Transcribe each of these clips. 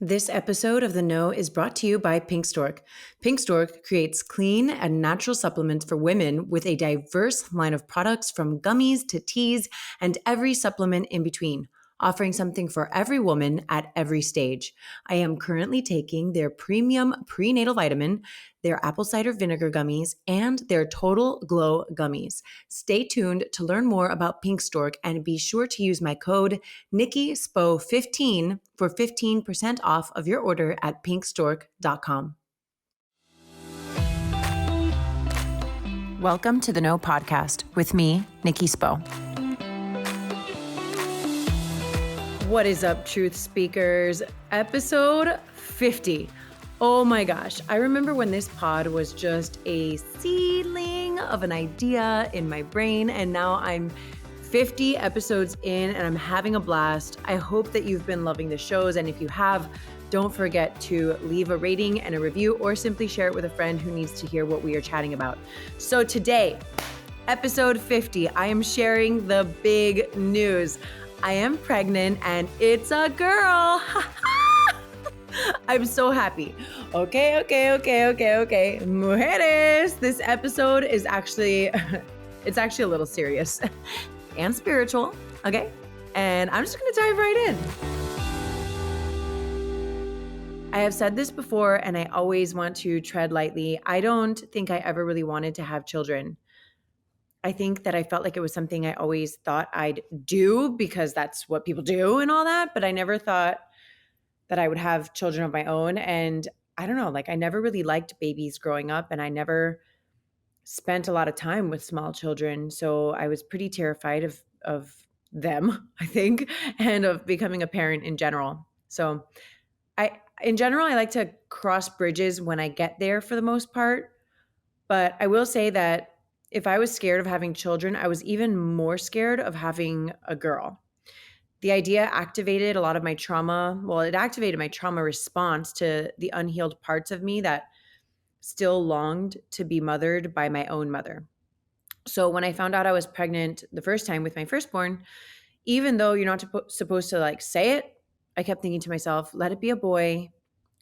This episode of The Know is brought to you by Stork. Stork creates clean and natural supplements for women with a diverse line of products from gummies to teas and every supplement in between, offering something for every woman at every stage. I am currently taking their premium prenatal vitamin, their apple cider vinegar gummies, and their Total Glow gummies. Stay tuned to learn more about Stork and be sure to use my code NikkiSpo15 for 15% off of your order at pinkstork.com. Welcome to the Know Podcast with me, Nikki Spo. What is up, truth speakers? Episode 50. Oh my gosh. I remember when this pod was just a seedling of an idea in my brain, and now I'm 50 episodes in and I'm having a blast. I hope that you've been loving the shows, and if you have, don't forget to leave a rating and a review or simply share it with a friend who needs to hear what we are chatting about. So today, episode 50, I am sharing the big news. I am pregnant and it's a girl. I'm so happy. Okay. Mujeres, this episode is actually, it's actually a little serious and spiritual, okay? And I'm just gonna dive right in. I have said this before, and I always want to tread lightly. I don't think I ever really wanted to have children. I think that I felt like it was something I always thought I'd do because that's what people do and all that, but I never thought that I would have children of my own. And I don't know, like I never really liked babies growing up, and I never spent a lot of time with small children. So I was pretty terrified of them, I think, and of becoming a parent in general. So in general, I like to cross bridges when I get there for the most part. But I will say that if I was scared of having children, I was even more scared of having a girl. The idea activated a lot of my trauma. Well, it activated my trauma response to the unhealed parts of me that still longed to be mothered by my own mother. So when I found out I was pregnant the first time with my firstborn, even though you're not supposed to like say it, I kept thinking to myself, let it be a boy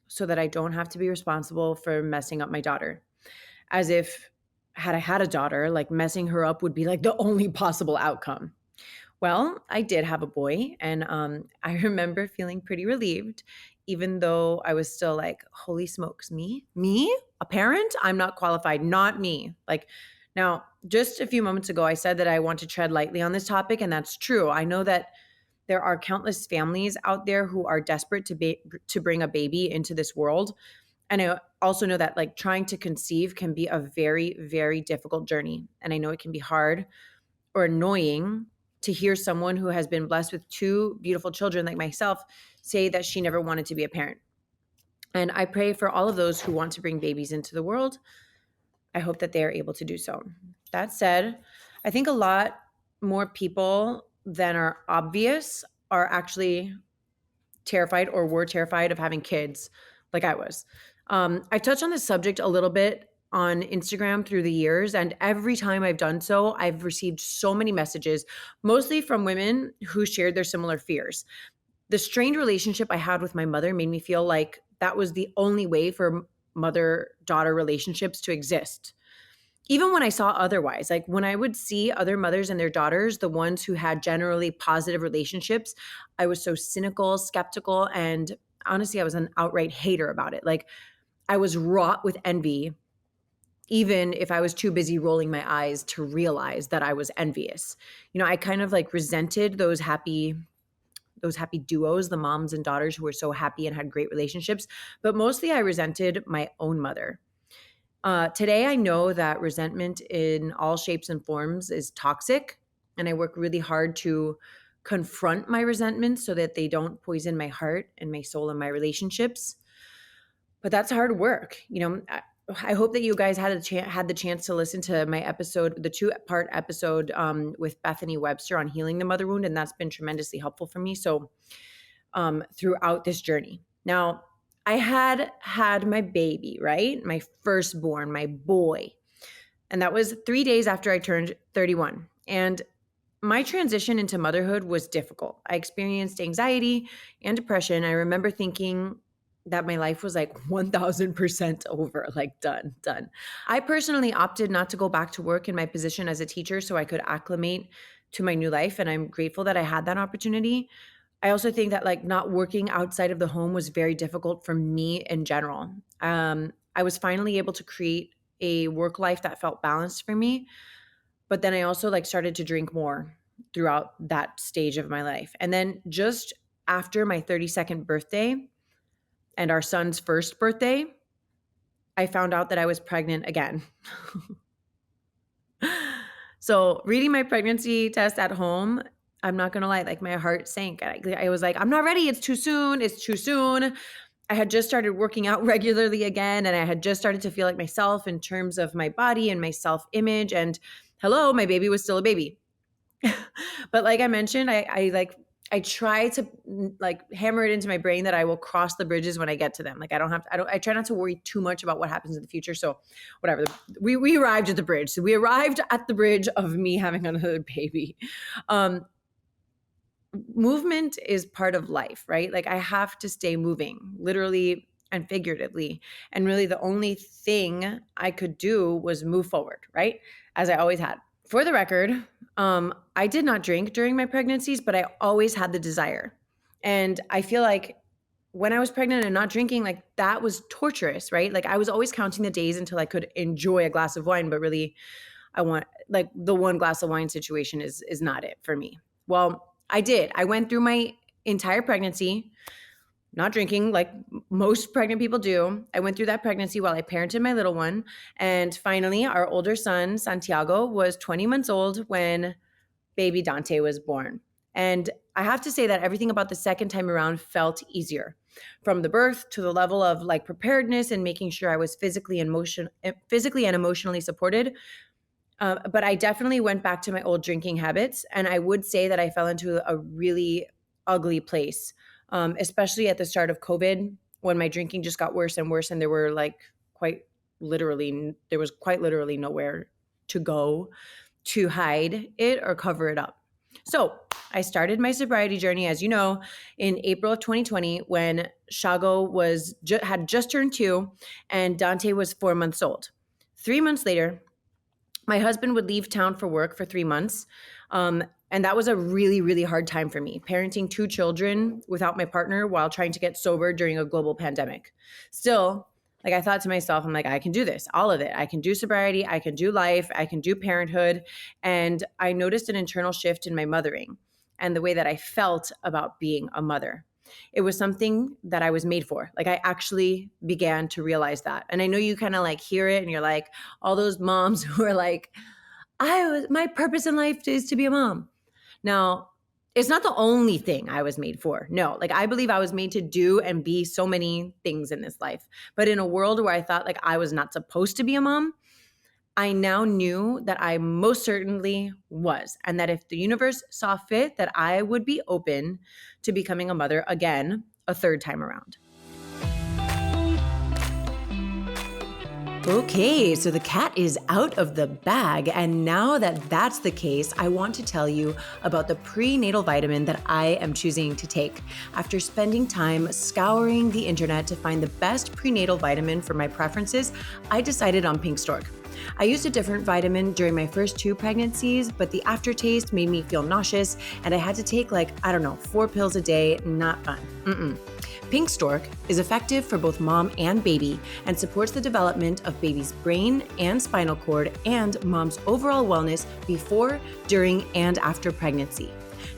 so that I don't have to be responsible for messing up my daughter. As if had I had a daughter, like messing her up would be like the only possible outcome. Well, I did have a boy, and I remember feeling pretty relieved, even though I was still like, holy smokes, me, a parent? I'm not qualified, not me. Like now, just a few moments ago, I said that I want to tread lightly on this topic, and that's true. I know that there are countless families out there who are desperate to bring a baby into this world. And I also know that like trying to conceive can be a very, very difficult journey. And I know it can be hard or annoying to hear someone who has been blessed with two beautiful children like myself say that she never wanted to be a parent. And I pray for all of those who want to bring babies into the world. I hope that they are able to do so. That said, I think a lot more people than are obvious are actually terrified or were terrified of having kids like I was. I touched on this subject a little bit on Instagram through the years, and every time I've done so, I've received so many messages, mostly from women who shared their similar fears. The strained relationship I had with my mother made me feel like that was the only way for mother-daughter relationships to exist. Even when I saw otherwise, like when I would see other mothers and their daughters, the ones who had generally positive relationships, I was so cynical, skeptical, and honestly, I was an outright hater about it. Like I was wrought with envy, even if I was too busy rolling my eyes to realize that I was envious. You know, I kind of like resented those happy duos, the moms and daughters who were so happy and had great relationships, but mostly I resented my own mother. Today, I know that resentment in all shapes and forms is toxic, and I work really hard to confront my resentments so that they don't poison my heart and my soul and my relationships. But that's hard work. You know, I hope that you guys had the chance to listen to my episode, the 2-part episode with Bethany Webster on healing the mother wound, and that's been tremendously helpful for me. So throughout this journey. Now, I had my baby, right? My firstborn, my boy. And that was 3 days after I turned 31. And my transition into motherhood was difficult. I experienced anxiety and depression. I remember thinking that my life was like 1000% over, like done. I personally opted not to go back to work in my position as a teacher so I could acclimate to my new life. And I'm grateful that I had that opportunity. I also think that like not working outside of the home was very difficult for me in general. I was finally able to create a work life that felt balanced for me. But then I also like started to drink more throughout that stage of my life. And then just after my 32nd birthday and our son's first birthday, I found out that I was pregnant again. So reading my pregnancy test at home, I'm not going to lie, like my heart sank. I was like, I'm not ready. It's too soon. It's too soon. I had just started working out regularly again, and I had just started to feel like myself in terms of my body and my self-image. And hello, my baby was still a baby. But like I mentioned, I try to like hammer it into my brain that I will cross the bridges when I get to them. Like I try not to worry too much about what happens in the future. So whatever, we arrived at the bridge. So we arrived at the bridge of me having another baby. Movement is part of life, right? Like I have to stay moving, literally and figuratively. And really the only thing I could do was move forward, right? As I always had. For the record, I did not drink during my pregnancies, but I always had the desire. And I feel like when I was pregnant and not drinking, like that was torturous, right? Like I was always counting the days until I could enjoy a glass of wine, but really I want like the one glass of wine situation is not it for me. Well, I did. I went through my entire pregnancy not drinking like most pregnant people do. I went through that pregnancy while I parented my little one. And finally, our older son, Santiago, was 20 months old when baby Dante was born. And I have to say that everything about the second time around felt easier, from the birth to the level of like preparedness and making sure I was physically and emotionally supported. But I definitely went back to my old drinking habits. And I would say that I fell into a really ugly place, especially at the start of COVID when my drinking just got worse and worse. And there was quite literally nowhere to go to hide it or cover it up. So I started my sobriety journey, as you know, in April of 2020 when Shago had just turned 2 and Dante was 4 months old. 3 months later, my husband would leave town for work for 3 months. And that was a really, really hard time for me, parenting 2 children without my partner while trying to get sober during a global pandemic. Still, like I thought to myself, I'm like, I can do this, all of it. I can do sobriety, I can do life, I can do parenthood. And I noticed an internal shift in my mothering and the way that I felt about being a mother. It was something that I was made for. Like I actually began to realize that. And I know you kind of like hear it and you're like, all those moms who are like, my purpose in life is to be a mom. Now, it's not the only thing I was made for. No, like I believe I was made to do and be so many things in this life. But in a world where I thought like I was not supposed to be a mom, I now knew that I most certainly was, and that if the universe saw fit, that I would be open to becoming a mother again, a third time around. Okay, so the cat is out of the bag, and now that that's the case, I want to tell you about the prenatal vitamin that I am choosing to take. After spending time scouring the internet to find the best prenatal vitamin for my preferences, I decided on Pink Stork. I used a different vitamin during my first 2 pregnancies, but the aftertaste made me feel nauseous, and I had to take 4 pills a day. Not fun. Pink Stork is effective for both mom and baby and supports the development of baby's brain and spinal cord and mom's overall wellness before, during, and after pregnancy.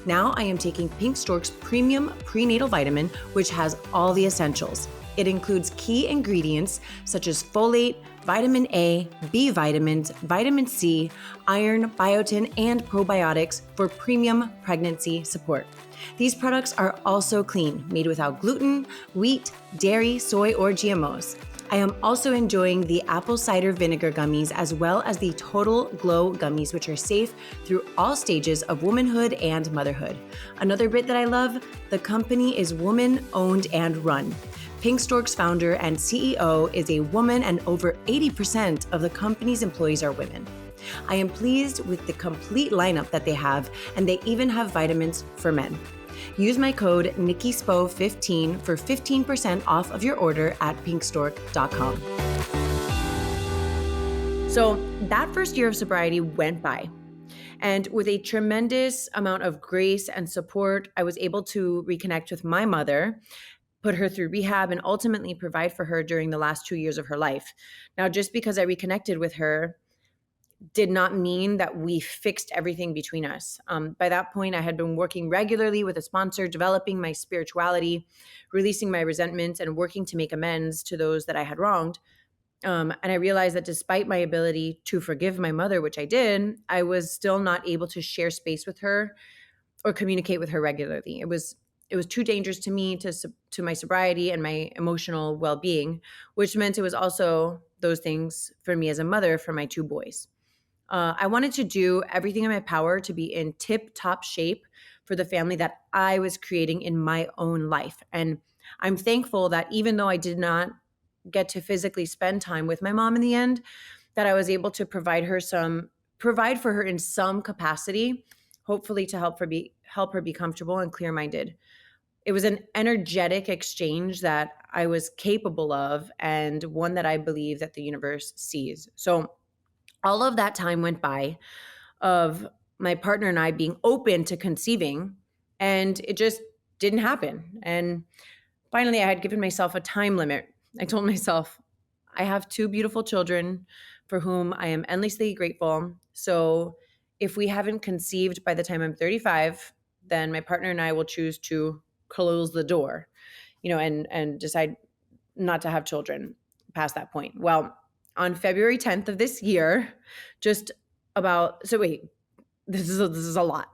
Now I am taking Pink Stork's premium prenatal vitamin, which has all the essentials. It includes key ingredients such as folate, vitamin A, B vitamins, vitamin C, iron, biotin, and probiotics for premium pregnancy support. These products are also clean, made without gluten, wheat, dairy, soy, or GMOs. I am also enjoying the apple cider vinegar gummies as well as the Total Glow gummies, which are safe through all stages of womanhood and motherhood. Another bit that I love, the company is woman-owned and run. Pink Stork's founder and CEO is a woman, and over 80% of the company's employees are women. I am pleased with the complete lineup that they have, and they even have vitamins for men. Use my code NikkiSpo15 for 15% off of your order at pinkstork.com. So that first year of sobriety went by. And with a tremendous amount of grace and support, I was able to reconnect with my mother, put her through rehab, and ultimately provide for her during the last 2 years of her life. Now, just because I reconnected with her did not mean that we fixed everything between us. By that point, I had been working regularly with a sponsor, developing my spirituality, releasing my resentments, and working to make amends to those that I had wronged. And I realized that despite my ability to forgive my mother, which I did, I was still not able to share space with her or communicate with her regularly. It was too dangerous to me, to my sobriety and my emotional well-being, which meant it was also those things for me as a mother for my 2 boys. I wanted to do everything in my power to be in tip-top shape for the family that I was creating in my own life. And I'm thankful that even though I did not get to physically spend time with my mom in the end, that I was able to provide for her in some capacity, hopefully to help her be comfortable and clear-minded. It was an energetic exchange that I was capable of, and one that I believe that the universe sees. So all of that time went by of my partner and I being open to conceiving, and it just didn't happen. And finally, I had given myself a time limit. I told myself, I have 2 beautiful children for whom I am endlessly grateful. So if we haven't conceived by the time I'm 35, then my partner and I will choose to close the door, and decide not to have children past that point. Well, on February 10th of this year, this is a lot.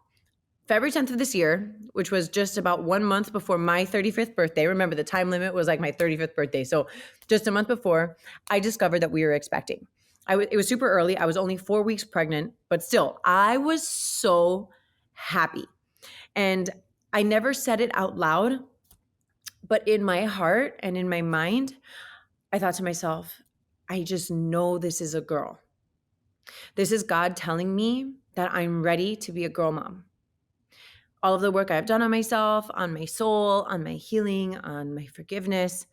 February 10th of this year, which was just about 1 month before my 35th birthday. Remember, the time limit was like my 35th birthday. So just a month before, I discovered that we were expecting. It was super early. I was only 4 weeks pregnant, but still, I was so happy. And I never said it out loud, but in my heart and in my mind, I thought to myself, I just know this is a girl. This is God telling me that I'm ready to be a girl mom. All of the work I've done on myself, on my soul, on my healing, on my forgiveness,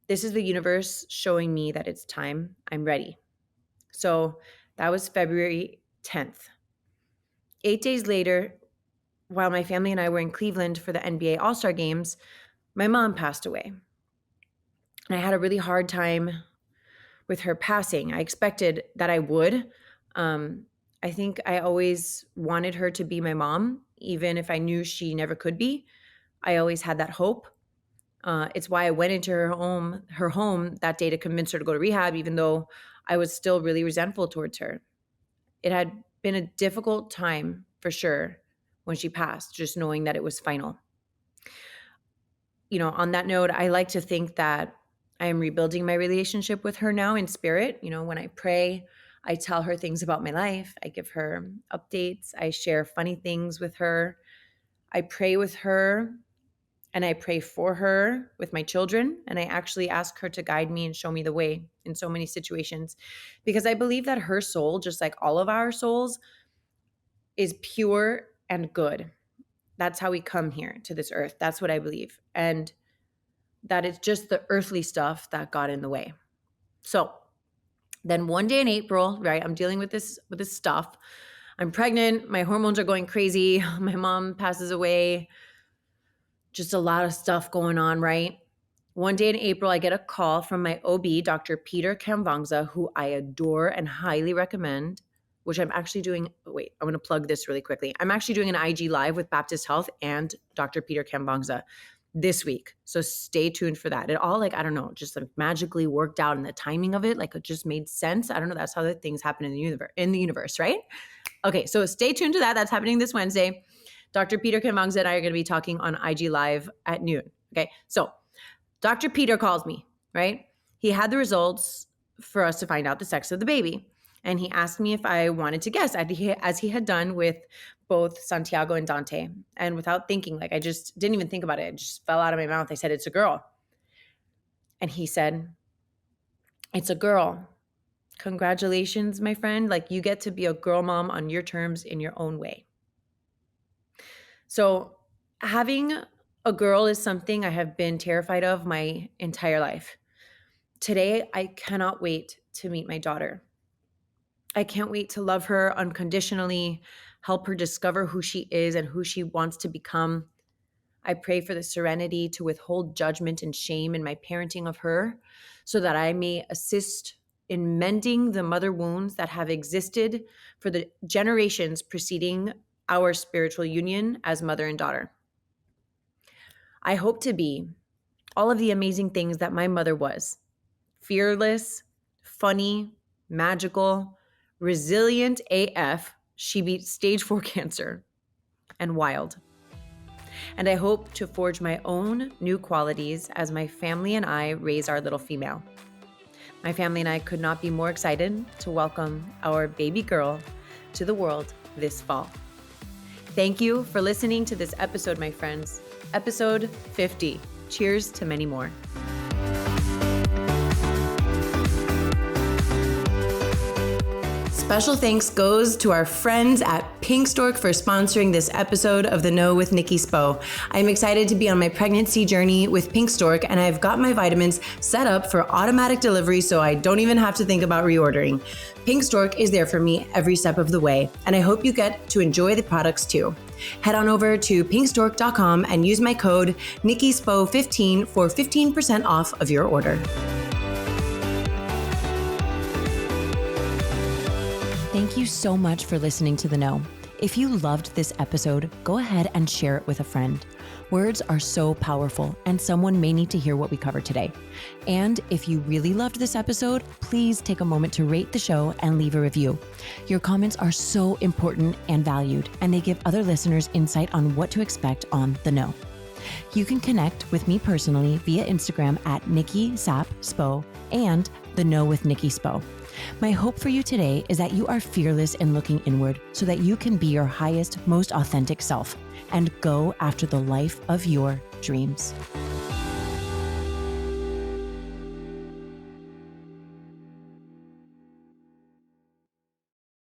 this is the universe showing me that it's time. I'm ready. So that was February 10th. 8 days later, while my family and I were in Cleveland for the NBA All-Star Games, my mom passed away. And I had a really hard time with her passing. I expected that I would. I think I always wanted her to be my mom, even if I knew she never could be. I always had that hope. It's why I went into her home that day to convince her to go to rehab, even though I was still really resentful towards her. It had been a difficult time for sure when she passed, just knowing that it was final. On that note, I like to think that I am rebuilding my relationship with her now in spirit. When I pray, I tell her things about my life. I give her updates. I share funny things with her. I pray with her and I pray for her with my children. And I actually ask her to guide me and show me the way in so many situations, because I believe that her soul, just like all of our souls, is pure and good. That's how we come here to this earth. That's what I believe. And that it's just the earthly stuff that got in the way. So then one day in April, right, I'm dealing with this stuff. I'm pregnant. My hormones are going crazy. My mom passes away. Just a lot of stuff going on, right? One day in April, I get a call from my OB, Dr. Peter Kamvangza, who I adore and highly recommend, which I'm actually doing. Wait, I'm going to plug this really quickly. I'm actually doing an IG Live with Baptist Health and Dr. Peter Kamvangza this week. So stay tuned for that. It all just magically worked out, and the timing of it, it just made sense. I don't know. That's how the things happen in the universe, right? Okay. So stay tuned to that. That's happening this Wednesday. Dr. Peter Kamvangza and I are going to be talking on IG Live at noon. Okay. So Dr. Peter calls me, right? He had the results for us to find out the sex of the baby. And he asked me if I wanted to guess, as he had done with both Santiago and Dante. And without thinking, I just didn't even think about it. It just fell out of my mouth. I said, it's a girl. And he said, it's a girl. Congratulations, my friend. You get to be a girl mom on your terms in your own way. So Having a girl is something I have been terrified of my entire life. Today, I cannot wait to meet my daughter. I can't wait to love her unconditionally, help her discover who she is and who she wants to become. I pray for the serenity to withhold judgment and shame in my parenting of her so that I may assist in mending the mother wounds that have existed for the generations preceding our spiritual union as mother and daughter. I hope to be all of the amazing things that my mother was: fearless, funny, magical, resilient AF. She beat stage 4 cancer, and wild. And I hope to forge my own new qualities as my family and I raise our little female. My family and I could not be more excited to welcome our baby girl to the world this fall. Thank you for listening to this episode, my friends. Episode 50. Cheers to many more. Special thanks goes to our friends at Stork for sponsoring this episode of The Know with Nikki Spo. I'm excited to be on my pregnancy journey with Stork, and I've got my vitamins set up for automatic delivery so I don't even have to think about reordering. Stork is there for me every step of the way, and I hope you get to enjoy the products too. Head on over to pinkstork.com and use my code NikkiSpo15 for 15% off of your order. Thank you so much for listening to The Know. If you loved this episode, go ahead and share it with a friend. Words are so powerful, and someone may need to hear what we covered today. And if you really loved this episode, please take a moment to rate the show and leave a review. Your comments are so important and valued, and they give other listeners insight on what to expect on The Know. You can connect with me personally via Instagram at Nikki Sap Spo and The Know with Nikki Spo. My hope for you today is that you are fearless in looking inward so that you can be your highest, most authentic self and go after the life of your dreams.